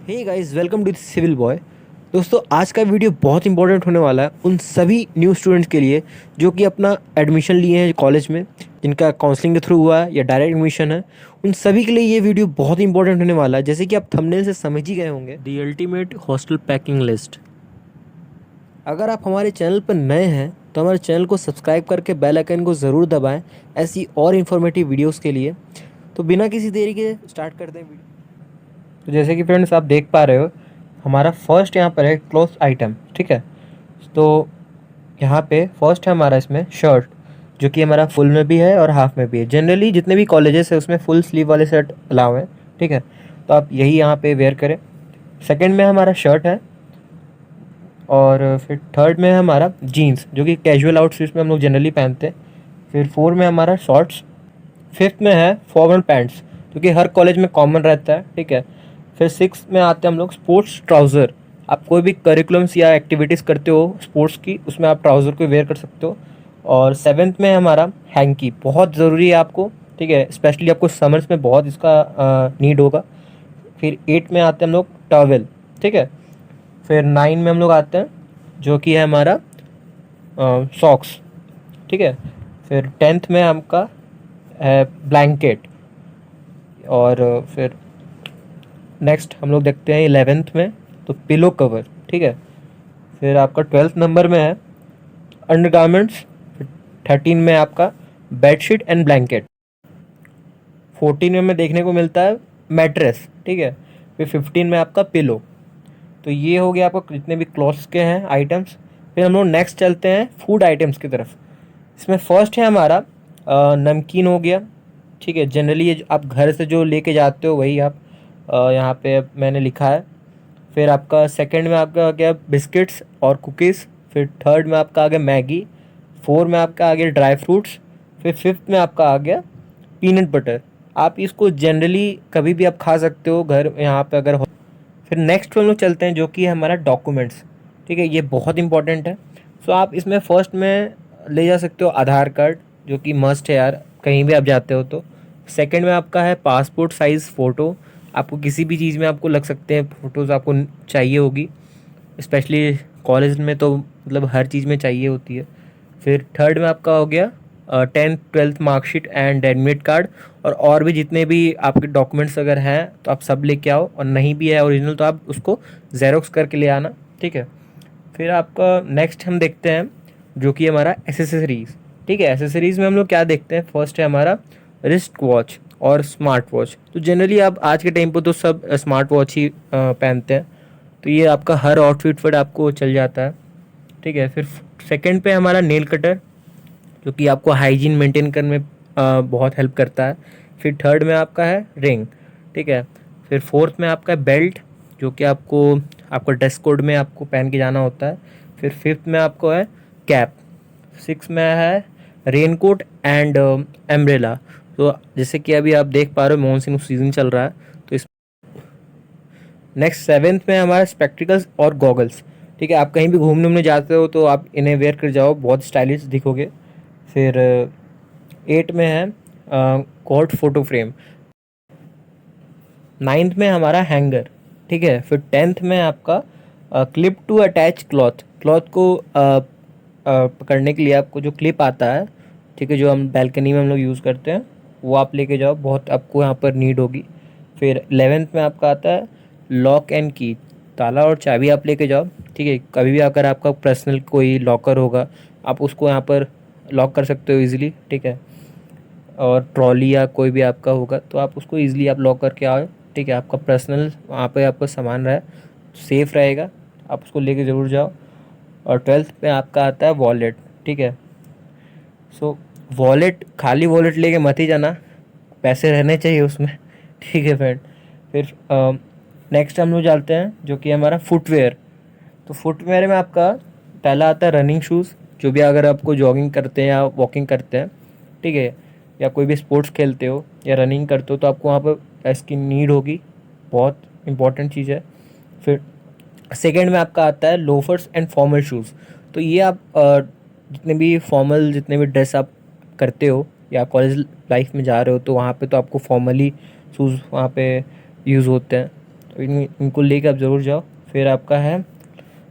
Hey guys, welcome to the civil boy. दोस्तों, आज का वीडियो बहुत इंपॉर्टेंट होने वाला है उन सभी न्यू स्टूडेंट्स के लिए जो कि अपना एडमिशन लिए हैं कॉलेज में, जिनका काउंसलिंग के थ्रू हुआ है या डायरेक्ट एडमिशन है। उन सभी के लिए ये वीडियो बहुत इंपॉर्टेंट होने वाला है। जैसे कि आप थंबनेल से समझ ही गए होंगे, the ultimate hostel packing list. अगर आप हमारे चैनल पर नए हैं तो हमारे चैनल को सब्सक्राइब करके बेल आइकन को ज़रूर दबाएं ऐसी और इन्फॉर्मेटिव वीडियोज़ के लिए। तो बिना किसी देरी के स्टार्ट करते हैं वीडियो। तो जैसे कि फ्रेंड्स आप देख पा रहे हो, हमारा फर्स्ट यहाँ पर है क्लोथ आइटम। ठीक है, तो यहाँ पे फर्स्ट है हमारा इसमें शर्ट, जो कि हमारा फुल में भी है और हाफ में भी है। जनरली जितने भी कॉलेजेस है उसमें फुल स्लीव वाले शर्ट अलाउ हैं। ठीक है, तो आप यही यहाँ पे वेयर करें। सेकंड में हमारा शर्ट है, और फिर थर्ड में है हमारा जीन्स, जो कि कैजुअल आउटफिट्स में हम लोग जनरली पहनते हैं। फिर फोर्थ में हमारा शॉर्ट्स। फिफ्थ में है फॉर्मल पैंट्स, जो कि हर कॉलेज में कॉमन रहता है। ठीक है, फिर सिक्स में आते हैं हम लोग स्पोर्ट्स ट्राउज़र। आप कोई भी करिकुलम्स या एक्टिविटीज़ करते हो स्पोर्ट्स की, उसमें आप ट्राउज़र को वेयर कर सकते हो। और सेवेंथ में हमारा हैंकी, बहुत ज़रूरी है आपको। ठीक है, स्पेशली आपको समर्स में बहुत इसका नीड होगा। फिर एट में आते हैं हम लोग टॉवेल। ठीक है, फिर नाइन में हम लोग आते हैं जो कि है हमारा सॉक्स। ठीक है, फिर टेंथ में आपका है ब्लैंकेट। और फिर नेक्स्ट हम लोग देखते हैं इलेवेंथ में तो पिलो कवर। ठीक है, फिर आपका ट्वेल्थ नंबर में है अंडरगारमेंट्स। फिर थर्टीन में आपका बेडशीट एंड ब्लैंकेट। फोर्टीन में देखने को मिलता है मैट्रेस। ठीक है, फिर फिफ्टीन में आपका पिलो। तो ये हो गया आपका जितने भी क्लॉथ्स के हैं आइटम्स। फिर हम लोग नेक्स्ट चलते हैं फूड आइटम्स की तरफ। इसमें फर्स्ट है हमारा नमकीन हो गया। ठीक है, जनरली ये आप घर से जो लेके जाते हो वही आप यहाँ पे मैंने लिखा है। फिर आपका सेकंड में आपका आ गया बिस्किट्स और कुकीज़। फिर थर्ड में आपका आ गया मैगी। फोर में आपका आ गया ड्राई फ्रूट्स। फिर फिफ्थ में आपका आ गया पीनट बटर। आप इसको जनरली कभी भी आप खा सकते हो घर यहाँ पे अगर हो। फिर नेक्स्ट हम लोग चलते हैं जो कि है हमारा डॉक्यूमेंट्स। ठीक है, ये बहुत इंपॉर्टेंट है। सो आप इसमें फर्स्ट में ले जा सकते हो आधार कार्ड, जो कि मस्ट है यार, कहीं भी आप जाते हो तो। सेकंड में आपका है पासपोर्ट साइज़ फ़ोटो। आपको किसी भी चीज़ में आपको लग सकते हैं फ़ोटोज़, आपको चाहिए होगी। स्पेशली कॉलेज में तो मतलब हर चीज़ में चाहिए होती है। फिर थर्ड में आपका हो गया tenth twelfth marksheet and admit card. और भी जितने भी आपके डॉक्यूमेंट्स अगर हैं तो आप सब लेके आओ, और नहीं भी है ओरिजिनल तो आप उसको जेरोक्स करके ले आना। ठीक है, फिर आपका नेक्स्ट हम देखते हैं जो कि हमारा एसेसरीज़। ठीक है, एसेसरीज़ में हम लोग क्या देखते हैं, फर्स्ट है हमारा रिस्ट वॉच और स्मार्ट वॉच। तो जनरली आप आज के टाइम पर तो सब स्मार्ट वॉच ही पहनते हैं, तो ये आपका हर आउटफिट पर आपको चल जाता है। ठीक है, फिर सेकंड पे हमारा नेल कटर, जो कि आपको हाइजीन मेंटेन करने में बहुत हेल्प करता है। फिर थर्ड में आपका है रिंग। ठीक है, फिर फोर्थ में आपका है बेल्ट, जो कि आपको ड्रेस कोड में आपको पहन के जाना होता है। फिर फिफ्थ में आपको है कैप। सिक्स में है रेन कोट एंड एम्ब्रेला। तो जैसे कि अभी आप देख पा रहे हो मानसून सीजन चल रहा है, तो इस नेक्स्ट सेवेंथ में हमारा स्पेक्टिकल्स और गॉगल्स। ठीक है, आप कहीं भी घूमने उमने जाते हो तो आप इन्हें वेयर कर जाओ, बहुत स्टाइलिश दिखोगे। फिर एट में है कोट फोटो फ्रेम। नाइन्थ में हमारा हैंगर। ठीक है, फिर टेंथ में आपका clip to attach cloth. Cloth को पकड़ने के लिए आपको जो क्लिप आता है, ठीक है, जो हम बैल्कनी में हम लोग यूज़ करते हैं, वो आप लेके जाओ, बहुत आपको यहाँ पर नीड होगी। फिर 11th में आपका आता है लॉक एंड की, ताला और चाबी आप लेके जाओ। ठीक है, कभी भी अगर आपका पर्सनल कोई लॉकर होगा आप उसको यहाँ पर लॉक कर सकते हो इजीली। ठीक है, और ट्रॉली या कोई भी आपका होगा तो आप उसको ईज़िली आप लॉक करके आओ। ठीक है, आपका पर्सनल वहाँ पे आपका सामान रहे, सेफ़ रहेगा, आप उसको लेके ज़रूर जाओ। और ट्वेल्थ में आपका आता है वॉलेट। ठीक है, सो वॉलेट खाली वॉलेट लेके मत ही जाना, पैसे रहने चाहिए उसमें। ठीक है फ्रेंड। फिर नेक्स्ट हम लोग जाते हैं जो कि हमारा फुटवेयर। तो फुटवेयर में आपका पहला आता है रनिंग शूज़, जो भी अगर आपको जॉगिंग करते हैं या वॉकिंग करते हैं, ठीक है, या कोई भी स्पोर्ट्स खेलते हो या रनिंग करते हो तो आपको वहाँ पर इसकी नीड होगी, बहुत इंपॉर्टेंट चीज़ है। फिर सेकेंड में आपका आता है लोफर्स एंड फॉर्मल शूज़। तो ये आप जितने भी फॉर्मल जितने भी ड्रेस आप करते हो या कॉलेज लाइफ में जा रहे हो तो वहाँ पे तो आपको फॉर्मली शूज़ वहाँ पे यूज़ होते हैं। तो इनको लेके आप ज़रूर जाओ। फिर आपका है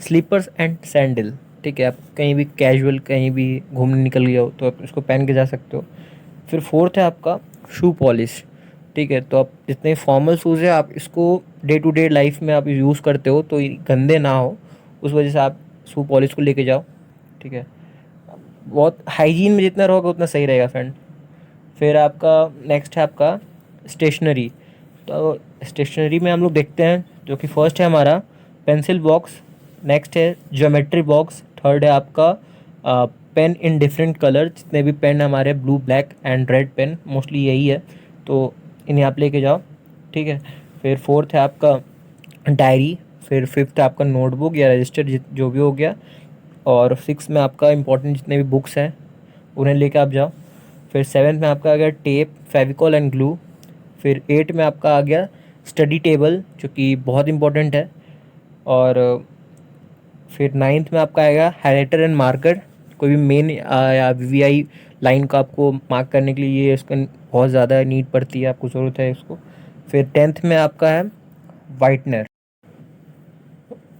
स्लीपर्स एंड सैंडल, ठीक है, आप कहीं भी कैजुअल कहीं भी घूमने निकल गए हो तो आप इसको पहन के जा सकते हो। फिर फोर्थ है आपका शू पॉलिश, ठीक है, तो आप जितने फॉर्मल शूज़ है आप इसको डे टू डे लाइफ में आप यूज़ करते हो तो ये गंदे ना हो, उस वजह से आप शू पॉलिश को लेके जाओ, ठीक है। बहुत हाइजीन में जितना रहोगे उतना सही रहेगा फ्रेंड। फिर आपका नेक्स्ट है आपका स्टेशनरी। तो स्टेशनरी में हम लोग देखते हैं जो कि फर्स्ट है हमारा पेंसिल बॉक्स, नेक्स्ट है ज्योमेट्री बॉक्स, थर्ड है आपका पेन इन डिफरेंट कलर, जितने भी पेन हमारे blue black and red pen mostly यही है, तो इन्हें आप लेके जाओ, ठीक है। फिर फोर्थ है आपका डायरी, फिर फिफ्थ है आपका नोटबुक या रजिस्टर जो भी हो गया, और सिक्स में आपका इंपॉर्टेंट जितने भी बुक्स हैं उन्हें लेके आप जाओ। फिर सेवन्थ में आपका आ गया टेप, फेविकॉल एंड ग्लू। फिर एट में आपका आ गया स्टडी टेबल जो कि बहुत इंपॉर्टेंट है। और फिर नाइन्थ में आपका आएगा हाइलाइटर एंड मार्कर, कोई भी मेन या वीवीआई लाइन को आपको मार्क करने के लिए ये इसका बहुत ज़्यादा नीड पड़ती है, आपको ज़रूरत है इसको। फिर टेंथ में आपका है वाइटनर।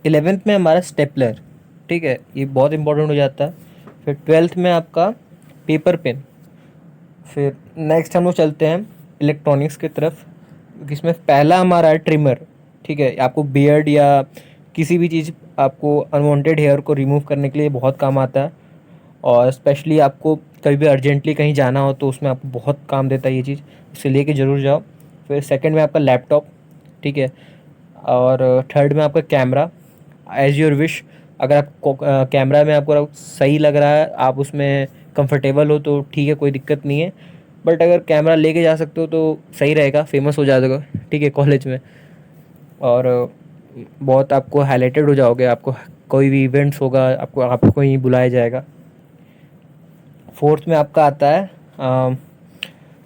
इलेवेंथ में हमारा स्टेपलर, ठीक है, ये बहुत इंपॉर्टेंट हो जाता है। फिर ट्वेल्थ में आपका पेपर पेन। फिर नेक्स्ट हम लोग चलते हैं इलेक्ट्रॉनिक्स की तरफ, जिसमें पहला हमारा है ट्रिमर, ठीक है, आपको बियर्ड या किसी भी चीज़ आपको अनवांटेड हेयर को रिमूव करने के लिए बहुत काम आता है, और स्पेशली आपको कभी भी अर्जेंटली कहीं जाना हो तो उसमें आपको बहुत काम देता है ये चीज़, इसे लेके ज़रूर जाओ। फिर सेकंड में आपका लैपटॉप, ठीक है, और थर्ड में आपका कैमरा, एज़ योर विश, अगर आपको कैमरा में आपको सही लग रहा है, आप उसमें कंफर्टेबल हो तो ठीक है, कोई दिक्कत नहीं है, बट अगर कैमरा लेके जा सकते हो तो सही रहेगा, फेमस हो जाएगा, ठीक है, कॉलेज में, और बहुत आपको हाईलाइटेड हो जाओगे, आपको कोई भी इवेंट्स होगा आपको आपको ही बुलाया जाएगा। फोर्थ में आपका आता है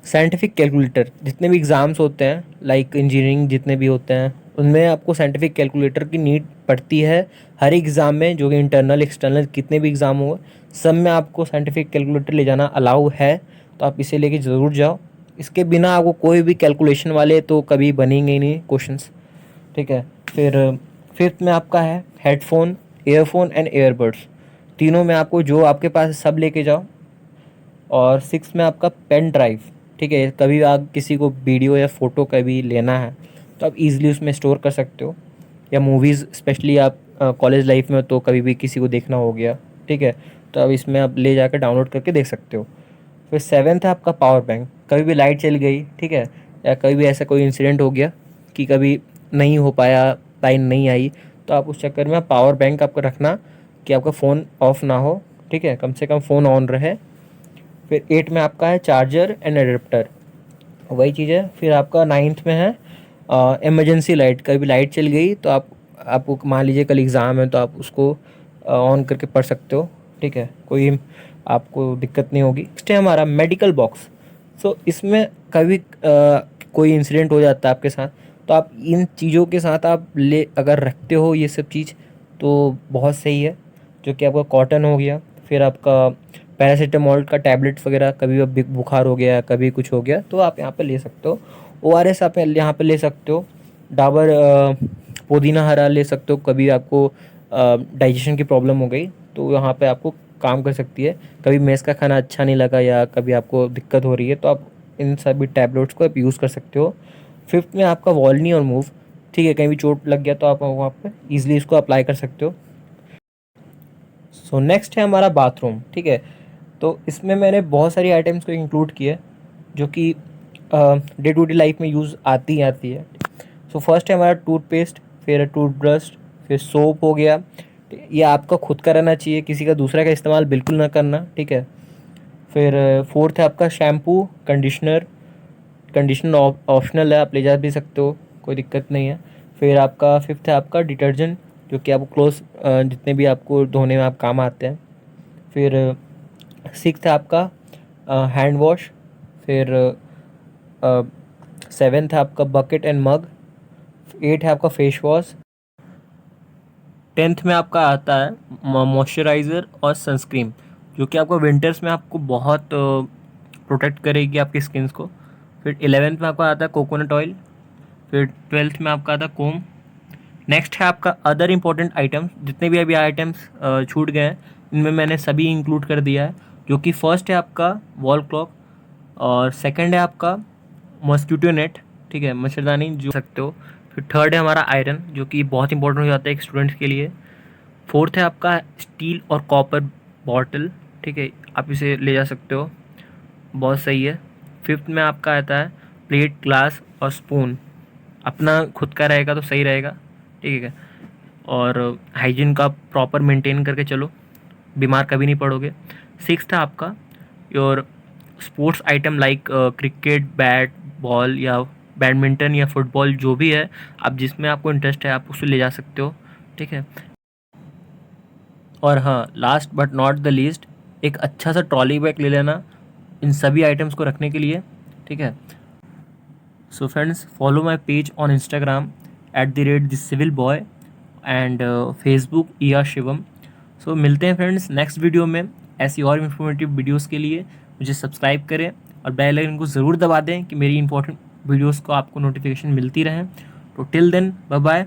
साइंटिफिक कैलकुलेटर, जितने भी एग्ज़ाम्स होते हैं लाइक इंजीनियरिंग जितने भी होते हैं उनमें आपको साइंटिफिक कैलकुलेटर की नीड पड़ती है हर एग्ज़ाम में, जो कि इंटरनल एक्सटर्नल कितने भी एग्ज़ाम हो सब में आपको साइंटिफिक कैलकुलेटर ले जाना अलाउ है, तो आप इसे लेके ज़रूर जाओ। इसके बिना आपको कोई भी कैलकुलेशन वाले तो कभी बनेंगे ही नहीं क्वेश्चंस, ठीक है। फिर फिफ्थ में आपका है हेडफोन, ईयरफोन एंड ईयरबड्स, तीनों में आपको जो आपके पास है सब लेके जाओ। और सिक्स में आपका पेन ड्राइव, ठीक है, कभी आप किसी को वीडियो या फ़ोटो कभी लेना है तो आप इजीली उसमें स्टोर कर सकते हो, या मूवीज़ स्पेशली आप कॉलेज लाइफ में हो तो कभी भी किसी को देखना हो गया, ठीक है, तो अब इसमें आप ले जाकर डाउनलोड करके देख सकते हो। फिर सेवन्थ है आपका पावर बैंक, कभी भी लाइट चली गई, ठीक है, या कभी भी ऐसा कोई इंसिडेंट हो गया कि कभी नहीं हो पाया, लाइन नहीं आई, तो आप उस चक्कर में पावर बैंक आपको रखना कि आपका फ़ोन ऑफ ना हो, ठीक है, कम से कम फ़ोन ऑन रहे। फिर एट में आपका है चार्जर एंड एडेप्टर, वही चीज़ है। फिर आपका नाइन्थ में है इमरजेंसी लाइट, कभी लाइट चल गई तो आपको मान लीजिए कल एग्ज़ाम है तो आप उसको ऑन करके पढ़ सकते हो, ठीक है, कोई आपको दिक्कत नहीं होगी। नेक्स्ट है हमारा मेडिकल बॉक्स। सो इसमें कभी कोई इंसिडेंट हो जाता है आपके साथ तो आप इन चीज़ों के साथ आप ले अगर रखते हो ये सब चीज़ तो बहुत सही है, जो कि आपका कॉटन हो गया, फिर आपका पैरासीटामोल का टैबलेट्स वगैरह, कभी भी बुखार हो गया कभी कुछ हो गया तो आप यहाँ पे ले सकते हो। ओआरएस आप यहाँ पे ले सकते हो, डाबर पुदीना हरा ले सकते हो, कभी आपको डाइजेशन की प्रॉब्लम हो गई तो यहाँ पे आपको काम कर सकती है। कभी मेस का खाना अच्छा नहीं लगा या कभी आपको दिक्कत हो रही है तो आप इन सभी टैबलेट्स को आप यूज़ कर सकते हो। फिफ्थ में आपका वॉल्नी और मूव, ठीक है, कहीं भी चोट लग गया तो आप वहाँ पे ईजिली इसको अप्लाई कर सकते हो। सो नेक्स्ट है हमारा बाथरूम, ठीक है, तो इसमें मैंने बहुत सारी आइटम्स को इंक्लूड किया जो कि डे टू डे लाइफ में यूज़ आती है। सो फर्स्ट है हमारा टूथपेस्ट, फिर टूथब्रश, फिर सोप हो गया, ये आपका खुद का रहना चाहिए, किसी का दूसरा का इस्तेमाल बिल्कुल ना करना, ठीक है। फिर फोर्थ है आपका शैम्पू, कंडीशनर, कंडीशनर ऑप्शनल है, आप ले जा भी सकते हो, कोई दिक्कत नहीं है। फिर आपका फिफ्थ है आपका डिटर्जेंट, जो कि आपको क्लोथ जितने भी आपको धोने में आप काम आते हैं। फिर सिक्स्थ है आपका हैंड वॉश। फिर सेवेंथ है आपका बकेट एंड मग। एट है आपका फेस वॉश। टेंथ में आपका आता है मॉइस्चराइज़र और सनस्क्रीन, जो कि आपको विंटर्स में आपको बहुत प्रोटेक्ट करेगी आपकी स्किन को। फिर 11th में आपका आता है कोकोनट ऑयल। फिर 12th में आपका आता कोम। नेक्स्ट है आपका अदर इम्पोर्टेंट आइटम्स, जितने भी अभी आइटम्स छूट गए हैं इनमें मैंने सभी इंक्लूड कर दिया है। जो कि फर्स्ट है आपका वॉल क्लॉक, और सेकंड है आपका मॉस्किटो नेट, ठीक है, मच्छरदानी जो सकते हो। फिर थर्ड है हमारा आयरन, जो कि बहुत इंपॉर्टेंट हो जाता है एक स्टूडेंट्स के लिए। फोर्थ है आपका स्टील और कॉपर बॉटल, ठीक है, आप इसे ले जा सकते हो, बहुत सही है। फिफ्थ में आपका आता है प्लेट, ग्लास और स्पून, अपना खुद का रहेगा तो सही रहेगा, ठीक है। और हाइजीन का प्रॉपर मेंटेन करके चलो, बीमार कभी नहीं पड़ोगे। सिक्स्थ है आपका your sports item like cricket bat ball या बैडमिंटन या फुटबॉल, जो भी है आप जिसमें आपको इंटरेस्ट है आप उसे ले जा सकते हो, ठीक है। और हाँ, last but not the least, एक अच्छा सा ट्रॉली बैग ले लेना इन सभी आइटम्स को रखने के लिए, ठीक है। So friends, follow my page on Instagram @thecivilboy and Facebook ER Shivam. सो मिलते हैं फ्रेंड्स नेक्स्ट वीडियो में। ऐसी और इन्फॉर्मेटिव वीडियोस के लिए मुझे सब्सक्राइब करें और बेल आइकन को ज़रूर दबा दें कि मेरी इंपॉर्टेंट वीडियोस को आपको नोटिफिकेशन मिलती रहे। तो टिल देन, बाय बाय।